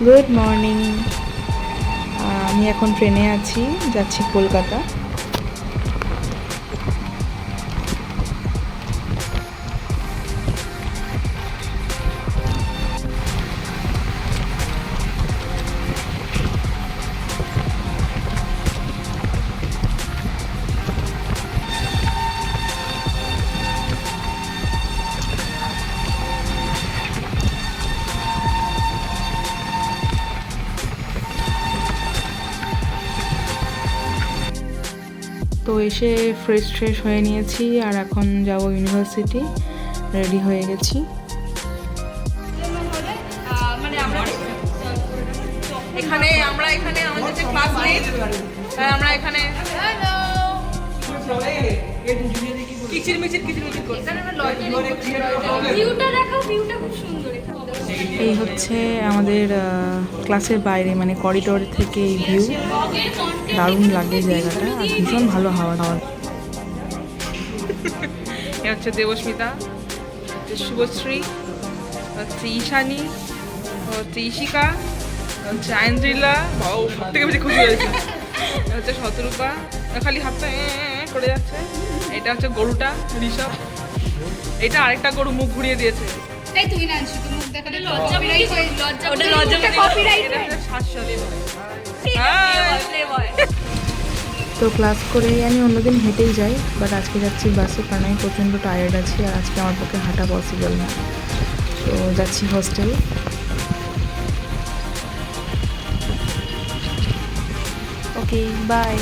Good morning. আমি এখন ট্রেনে আছি, যাচ্ছি কলকাতা। তো এসে ফ্রেশ হয়ে নিয়েছি আর এখন যাব ইউনিভার্সিটি। রেডি হয়ে গেছি। আমরা এখানে আমাদের যে ক্লাসমেট, আমরা এখানে কিচিরমিচির করছি। এই হচ্ছে আমাদের ক্লাসের বাইরে, মানে করিডোর থেকে এই ভিউ। দারুণ লাগে জায়গাটা, আর ভীষণ ভালো হাওয়া দাওয়া। এ হচ্ছে দেবস্মিতা, শুভশ্রী, হচ্ছে ঈশানী, হচ্ছে ঈশিকা, হচ্ছে আইন্দ্রিলা। বাবু সব থেকে বেশি খুশি হয়েছে। হচ্ছে শতরূপা, খালি হাতটা করে যাচ্ছে। এটা হচ্ছে গরুটা ঋষভ। এটা আরেকটা গরু মুখ ঘুরিয়ে দিয়েছে। তো ক্লাস করে আমি অন্যদিন হেঁটেই যাই, বাট আজকে যাচ্ছি বাসে, কারণ আমি প্রচণ্ড টায়ার্ড আছি আর আজকে আমার পক্ষে হাঁটা পসিবল না। তো যাচ্ছি হস্টেল। Okay, by.